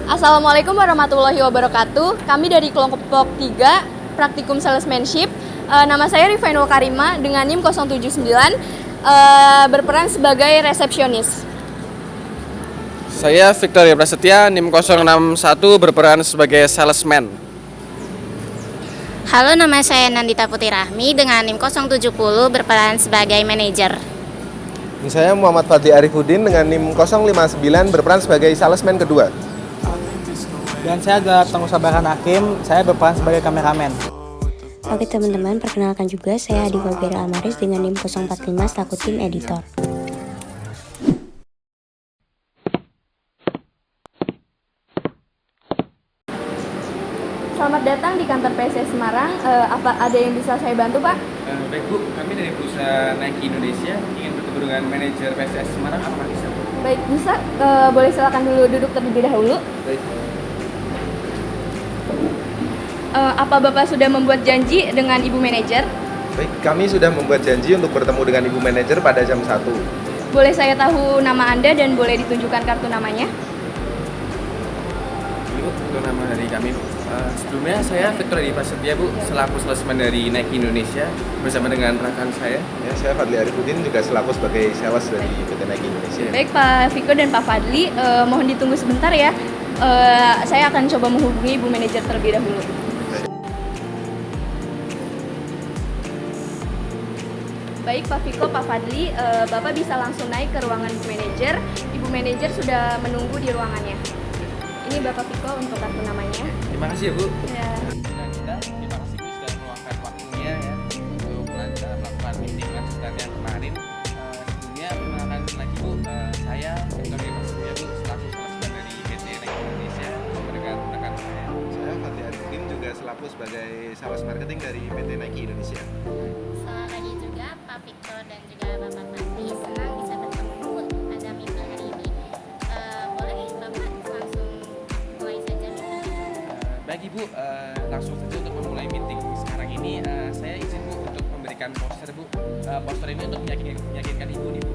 Assalamualaikum warahmatullahi wabarakatuh. Kami dari kelompok 3 Praktikum Salesmanship. Nama saya Rifainul Karima dengan NIM 079, berperan sebagai resepsionis. Saya Victoria Prasetya, NIM 061, berperan sebagai salesman. Halo, nama saya Nandita Putri Rahmi dengan NIM 070, berperan sebagai manajer. Saya Muhammad Fadli Arifudin dengan NIM 059, berperan sebagai salesman kedua. Dan saya adalah Sabaran Hakim, saya berperan sebagai kameramen. Oke teman-teman, perkenalkan juga saya Adi Fabira Almaris dengan NIM 045 selaku tim editor. Selamat datang di kantor PSS Semarang. Apa ada yang bisa saya bantu, Pak? Baik Bu, kami dari perusahaan Nike Indonesia ingin bertemu dengan manajer PSS Semarang, apakah bisa? Baik, bisa. Boleh silakan dulu duduk terlebih dahulu. Baik. Apa Bapak sudah membuat janji dengan Ibu Manajer? Baik, kami sudah membuat janji untuk bertemu dengan Ibu Manajer pada jam 1. Boleh saya tahu nama Anda dan boleh ditunjukkan kartu namanya? Ini Bu, itu nama dari kami. Sebelumnya saya Victoria Prasetya Bu, selaku salesman dari Nike Indonesia bersama dengan rekan saya. Ya, saya Fadli Arifudin juga selaku sebagai sales dari PT Nike Indonesia. Baik Pak Viko dan Pak Fadli, mohon ditunggu sebentar ya. Saya akan coba menghubungi Ibu Manajer terlebih dahulu. Baik Pak Viko, Pak Fadli, Bapak bisa langsung naik ke ruangan Ibu Manajer. Ibu Manajer sudah menunggu di ruangannya. Ini Bapak Viko untuk kartu namanya. Terima kasih ya Bu. Ya. Terima kasih Bu sudah meluangkan waktunya ya untuk melakukan meeting lanjutan yang kemarin. Sebelumnya perkenalkan lagi Bu, saya Victoria Prasetya Bu, selaku salesman dari PT Nike Indonesia bersama dengan rekan saya. Saya Fadli Arifudin juga selaku sebagai sales marketing dari PT Nike Indonesia. Selamat pagi juga Pak Victor dan juga Bapak Fadli, senang bisa bertemu pada minggu hari ini. Boleh Bapak langsung mulai saja meeting? Baik Ibu, langsung saja untuk memulai meeting. Sekarang ini saya izin Bu untuk memberikan poster Bu. Poster ini untuk meyakinkan Ibu nih Bu.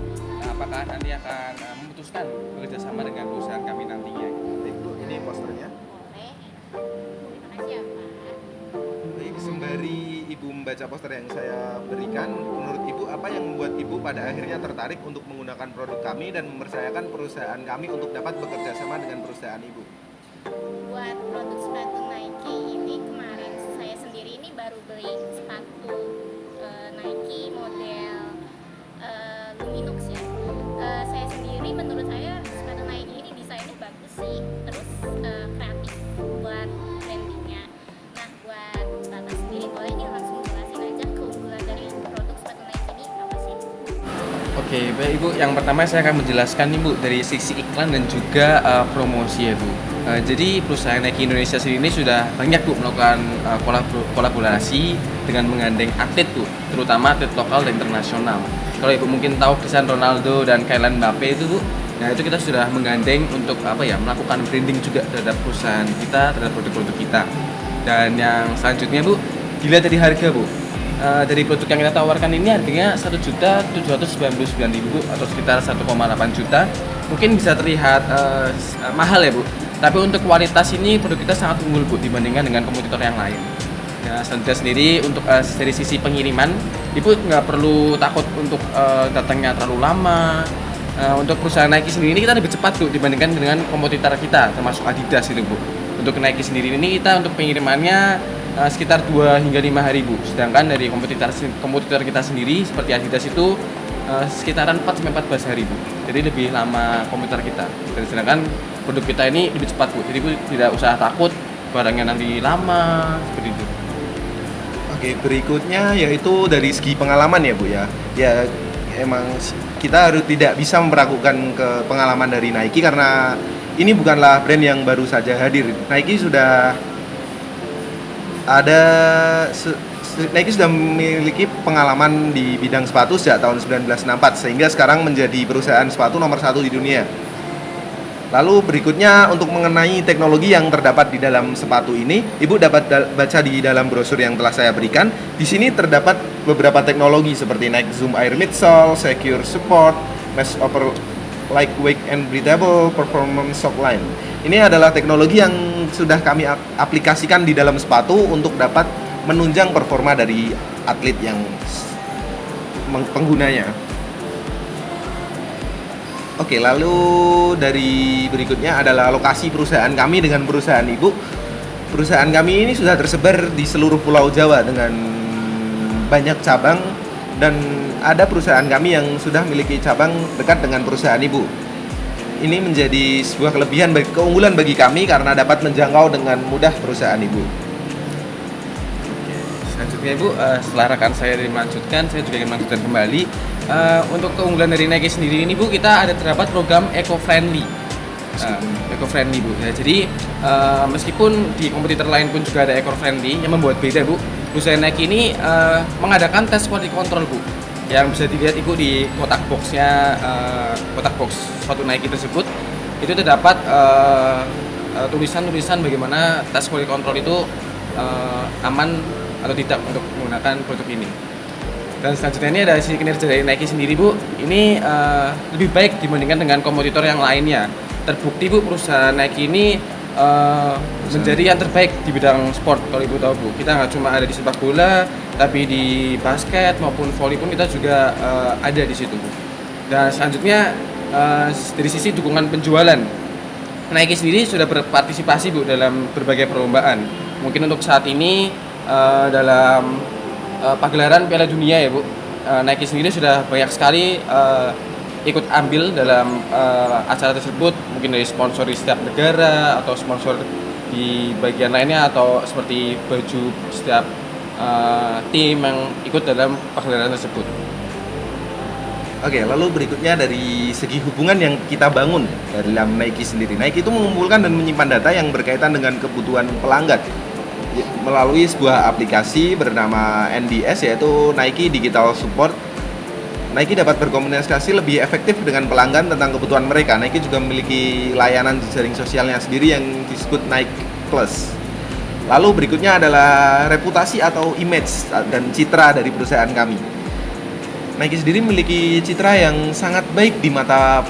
Apakah nanti akan memutuskan bekerja sama dengan perusahaan kami nantinya. Baik Bu, ini posternya. Boleh. Terima kasih ya Pak. Baik, sembari Ibu membaca poster yang saya berikan, menurut Ibu apa yang membuat Ibu pada akhirnya tertarik untuk menggunakan produk kami dan mempercayakan perusahaan kami untuk dapat bekerja sama dengan perusahaan Ibu? Buat produk sepatu Nike ini, kemarin saya sendiri ini baru beli sepatu Nike model Luminux ya. Saya sendiri menurut saya sepatu Nike ini desainnya bagus sih, terus kreatif buat brandingnya. Nah, buat Bapak sendiri boleh nih langsung jelasin aja keunggulan dari produk sepatu Nike ini apa sih? Oke, baik Ibu. Yang pertama saya akan menjelaskan nih Bu dari sisi iklan dan juga promosi ya Bu. Jadi perusahaan Nike Indonesia sendiri ini sudah banyak Bu melakukan kolaborasi dengan menggandeng atlet Bu, terutama atlet lokal dan internasional. Kalau Ibu mungkin tahu Cristiano Ronaldo dan Kylian Mbappe itu Bu, nah itu kita sudah menggandeng untuk melakukan branding juga terhadap perusahaan kita, terhadap produk-produk kita. Dan yang selanjutnya Bu, dilihat dari harga Bu. Dari produk yang kita tawarkan ini harganya Rp1.799.000 Bu, atau sekitar 1,8 juta. Mungkin bisa terlihat mahal ya Bu. Tapi untuk kualitas ini produk kita sangat unggul Bu dibandingkan dengan kompetitor yang lain. Ya, selanjutnya sendiri untuk dari sisi pengiriman, Ibu nggak perlu takut untuk datangnya terlalu lama. Untuk perusahaan Nike sendiri ini kita lebih cepat Bu dibandingkan dengan kompetitor kita termasuk Adidas itu Bu. Untuk Nike sendiri ini kita untuk pengirimannya sekitar 2 hingga 5 hari Bu. Sedangkan dari kompetitor kita sendiri seperti Adidas itu sekitaran 4 sampai 14 hari Bu. Jadi lebih lama kompetitor kita. Dan sedangkan produk kita ini lebih cepat Bu. Jadi Bu tidak usah takut barangnya nanti lama seperti itu. Oke, berikutnya yaitu dari segi pengalaman ya Bu ya. Ya emang kita harus tidak bisa meragukan ke pengalaman dari Nike karena ini bukanlah brand yang baru saja hadir. Nike sudah memiliki pengalaman di bidang sepatu sejak tahun 1964 sehingga sekarang menjadi perusahaan sepatu nomor 1 di dunia. Lalu berikutnya untuk mengenai teknologi yang terdapat di dalam sepatu ini, Ibu dapat baca di dalam brosur yang telah saya berikan. Di sini terdapat beberapa teknologi seperti Nike Zoom Air Midsole, Secure Support, Mesh over lightweight and breathable performance shock line. Ini adalah teknologi yang sudah kami aplikasikan di dalam sepatu untuk dapat menunjang performa dari atlet yang penggunanya. Oke, lalu dari berikutnya adalah lokasi perusahaan kami dengan perusahaan ibu. Perusahaan kami ini sudah tersebar di seluruh Pulau Jawa dengan banyak cabang, dan ada perusahaan kami yang sudah memiliki cabang dekat dengan perusahaan ibu. Ini menjadi sebuah keunggulan bagi kami karena dapat menjangkau dengan mudah perusahaan ibu. Selanjutnya Ibu, setelah rekan saya melanjutkan, saya juga ingin melanjutkan kembali. Untuk keunggulan dari Nike sendiri ini Bu, kita ada terdapat program eco-friendly. Eco-friendly Bu. Ya, jadi meskipun di kompetitor lain pun juga ada eco-friendly, yang membuat beda Bu, perusahaan Nike ini mengadakan tes quality control Bu, yang bisa dilihat Ibu di kotak boxnya, kotak box suatu Nike tersebut. Itu terdapat tulisan-tulisan bagaimana tes quality control itu aman atau tidak untuk menggunakan produk ini. Dan selanjutnya ini ada sisi kinerja dari Nike sendiri Bu. Ini lebih baik dibandingkan dengan kompetitor yang lainnya. Terbukti Bu, perusahaan Nike ini menjadi yang terbaik di bidang sport. Kalau Ibu tahu Bu, kita nggak cuma ada di sepak bola, tapi di basket maupun volley pun kita juga ada di situ Bu. Dan selanjutnya dari sisi dukungan penjualan, Nike sendiri sudah berpartisipasi Bu dalam berbagai perlombaan. Mungkin untuk saat ini dalam pagelaran Piala Dunia ya Bu, Nike sendiri sudah banyak sekali ikut ambil dalam acara tersebut, mungkin dari sponsor di setiap negara atau sponsor di bagian lainnya, atau seperti baju setiap tim yang ikut dalam pagelaran tersebut. Oke, lalu berikutnya dari segi hubungan yang kita bangun dalam Nike sendiri. Nike itu mengumpulkan dan menyimpan data yang berkaitan dengan kebutuhan pelanggan melalui sebuah aplikasi bernama NDS, yaitu Nike Digital Support. Nike dapat berkomunikasi lebih efektif dengan pelanggan tentang kebutuhan mereka. Nike juga memiliki layanan jaring sosialnya sendiri yang disebut Nike Plus. Lalu berikutnya adalah reputasi atau image dan citra dari perusahaan kami. Nike sendiri memiliki citra yang sangat baik di mata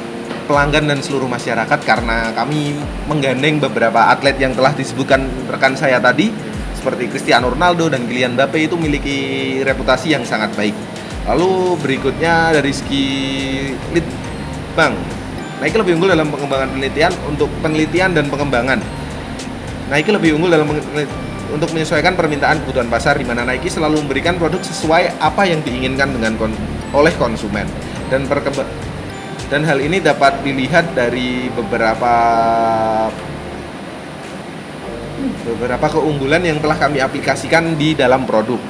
pelanggan dan seluruh masyarakat karena kami menggandeng beberapa atlet yang telah disebutkan rekan saya tadi, seperti Cristiano Ronaldo dan Kylian Mbappe, itu memiliki reputasi yang sangat baik. Lalu berikutnya dari segi lead bank, Nike lebih unggul dalam pengembangan penelitian untuk penelitian dan pengembangan. Nike lebih unggul dalam untuk menyesuaikan permintaan kebutuhan pasar, di mana Nike selalu memberikan produk sesuai apa yang diinginkan oleh konsumen. Dan hal ini dapat dilihat dari beberapa keunggulan yang telah kami aplikasikan di dalam produk.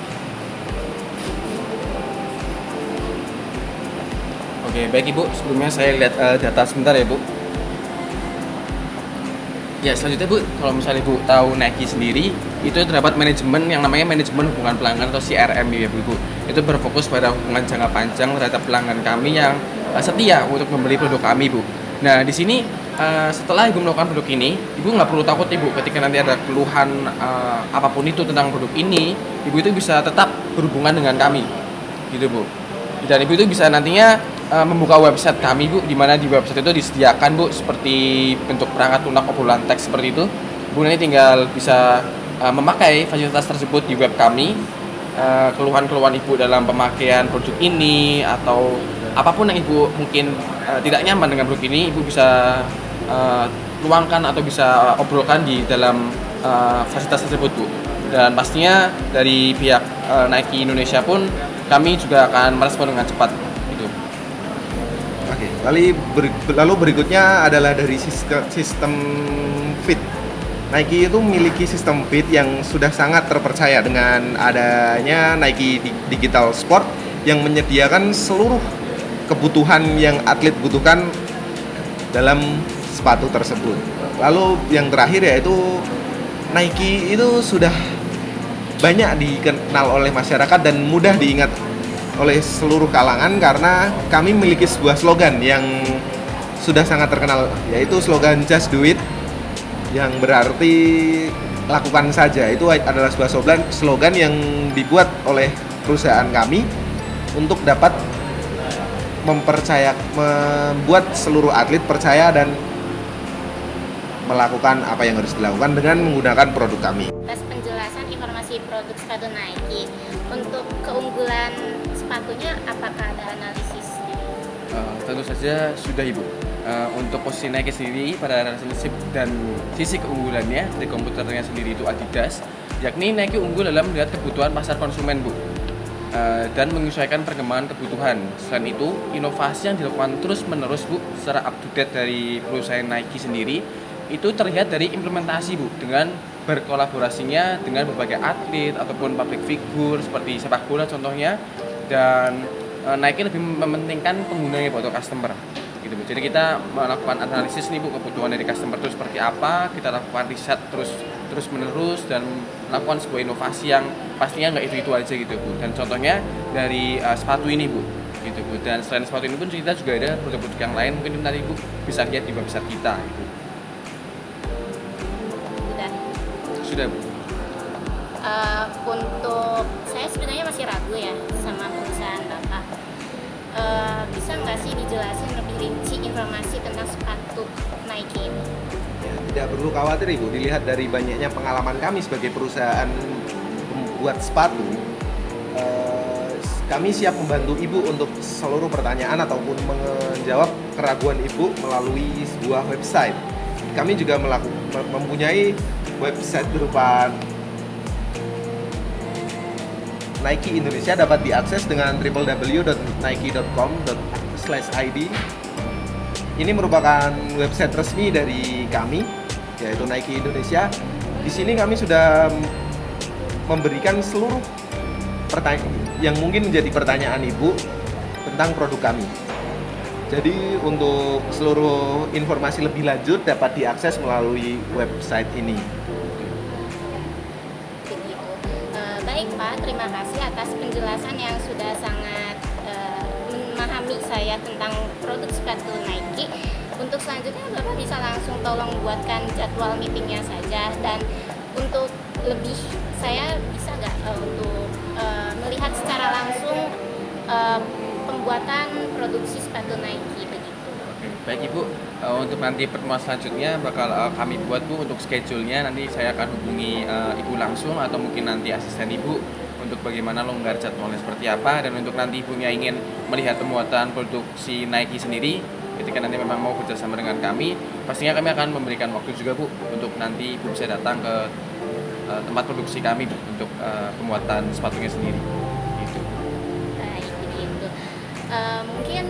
Oke, baik Ibu, sebelumnya saya lihat data sebentar ya Bu. Ya, selanjutnya Bu, kalau misalnya Ibu tahu Nike sendiri, itu terdapat manajemen yang namanya manajemen hubungan pelanggan atau CRM ya Bu. Itu berfokus pada hubungan jangka panjang terhadap pelanggan kami yang setia untuk membeli produk kami Bu. Nah, di sini setelah Ibu melakukan produk ini, Ibu nggak perlu takut Ibu ketika nanti ada keluhan apapun itu tentang produk ini, Ibu itu bisa tetap berhubungan dengan kami, gitu Bu. Dan Ibu itu bisa nantinya membuka website kami Bu, di mana di website itu disediakan Bu seperti bentuk perangkat lunak obrolan teks seperti itu. Bu nanti tinggal bisa memakai fasilitas tersebut di web kami. Keluhan-keluhan Ibu dalam pemakaian produk ini atau apapun yang Ibu mungkin tidak nyaman dengan produk ini, Ibu bisa luangkan atau bisa obrolkan di dalam fasilitas tersebut Bu. Dan pastinya dari pihak Nike Indonesia pun kami juga akan merespon dengan cepat gitu. Oke, lalu berikutnya adalah dari sistem fit. Nike itu memiliki sistem fit yang sudah sangat terpercaya dengan adanya Nike Digital Sport yang menyediakan seluruh kebutuhan yang atlet butuhkan dalam sepatu tersebut. Lalu yang terakhir yaitu Nike itu sudah banyak dikenal oleh masyarakat dan mudah diingat oleh seluruh kalangan karena kami memiliki sebuah slogan yang sudah sangat terkenal, yaitu slogan Just Do It, yang berarti lakukan saja. Itu adalah sebuah slogan yang dibuat oleh perusahaan kami untuk dapat membuat seluruh atlet percaya dan melakukan apa yang harus dilakukan dengan menggunakan produk kami. Atas penjelasan informasi produk sepatu Nike, untuk keunggulan sepatunya apakah ada analisisnya? Tentu saja sudah Ibu. Untuk posisi Nike sendiri pada relationship dan sisi keunggulannya dari komputernya sendiri itu Adidas, yakni Nike unggul dalam melihat kebutuhan pasar konsumen Bu, dan menyesuaikan perkembangan kebutuhan. Selain itu, inovasi yang dilakukan terus menerus Bu secara up to date dari perusahaan Nike sendiri itu terlihat dari implementasi Bu, dengan berkolaborasinya dengan berbagai atlet ataupun public figure seperti sepak bola contohnya, dan Nike lebih mementingkan penggunanya atau customer gitu Bu. Jadi kita melakukan analisis nih Bu, kebutuhan dari customer itu seperti apa, kita lakukan riset terus menerus dan melakukan sebuah inovasi yang pastinya nggak itu aja gitu Bu. Dan contohnya dari sepatu ini Bu gitu Bu. Dan selain sepatu ini pun kita juga ada produk-produk yang lain, mungkin nanti Bu bisa lihat di website kita gitu. Sudah Bu. Untuk saya sebenarnya masih ragu ya sama perusahaan Bapak. Bisa nggak sih dijelasin lebih rinci informasi tentang sepatu Nike ini? Ya, tidak perlu khawatir Ibu, dilihat dari banyaknya pengalaman kami sebagai perusahaan pembuat sepatu, kami siap membantu Ibu untuk seluruh pertanyaan ataupun menjawab keraguan Ibu melalui sebuah website. Kami juga mempunyai website berupa Nike Indonesia, dapat diakses dengan www.nike.com/id. Ini merupakan website resmi dari kami, yaitu Nike Indonesia. Di sini kami sudah memberikan seluruh pertanyaan yang mungkin menjadi pertanyaan Ibu tentang produk kami. Jadi untuk seluruh informasi lebih lanjut dapat diakses melalui website ini. Baik Pak, terima kasih atas penjelasan yang sudah sangat memahami saya tentang produk sepatu Nike. Untuk selanjutnya Bapak bisa langsung tolong buatkan jadwal meetingnya saja, dan untuk lebih saya bisa nggak untuk melihat secara langsung pembuatan produksi sepatu Nike begitu. Baik Ibu, untuk nanti pertemuan selanjutnya bakal kami buat Bu untuk schedule-nya. Nanti saya akan hubungi Ibu langsung atau mungkin nanti asisten Ibu untuk bagaimana longgar jadwalnya seperti apa. Dan untuk nanti Ibunya ingin melihat pembuatan produksi Nike sendiri, ketika nanti memang mau bekerjasama dengan kami, pastinya kami akan memberikan waktu juga Bu untuk nanti Ibu bisa datang ke tempat produksi kami Bu, untuk pembuatan sepatunya sendiri gitu. Baik, begitu. Mungkin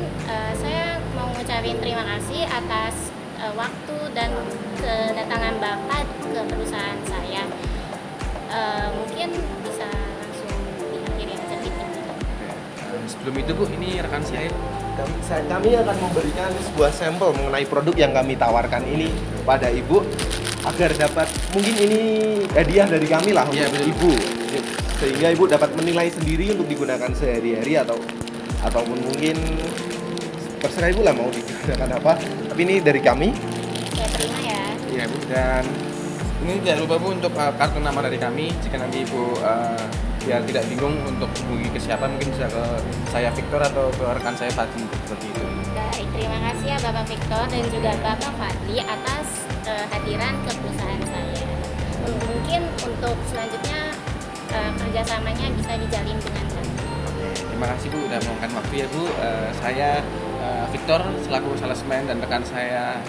saya mau ngucapin terima kasih atas waktu dan kedatangan Bapak ke perusahaan saya. Mungkin bisa langsung diakhiri aja meetingnya. Sebelum itu Bu, ini rekan saya. Kami akan memberikan sebuah sampel mengenai produk yang kami tawarkan ini pada Ibu, agar dapat, mungkin ini hadiah dari kami lah untuk Ibu, sehingga Ibu dapat menilai sendiri untuk digunakan sehari-hari ataupun mungkin terserah Ibu lah mau digunakan apa. Tapi ini dari kami. Saya terima ya. Iya Bu, dan ini jangan lupa Bu untuk kartu nama dari kami. Jika nanti Ibu biar tidak bingung untuk hubungi ke siapa, mungkin bisa ke saya Victor atau ke rekan saya Fadli, seperti itu. Baik, terima kasih ya Bapak Victor dan juga Bapak Fadli atas hadiran ke perusahaan saya. Mungkin untuk selanjutnya kerjasamanya bisa dijalin dengan kami. Terima kasih Bu udah meluangkan waktu ya Bu. Saya Victor selaku salesman dan rekan saya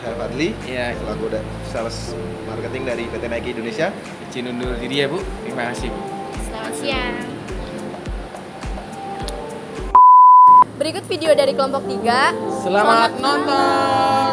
Fadli, ya, selaku sales marketing dari PT Nike Indonesia. izin undur diri ya Bu. Terima kasih Bu. Selamat siang. Berikut video dari kelompok 3. Selamat nonton.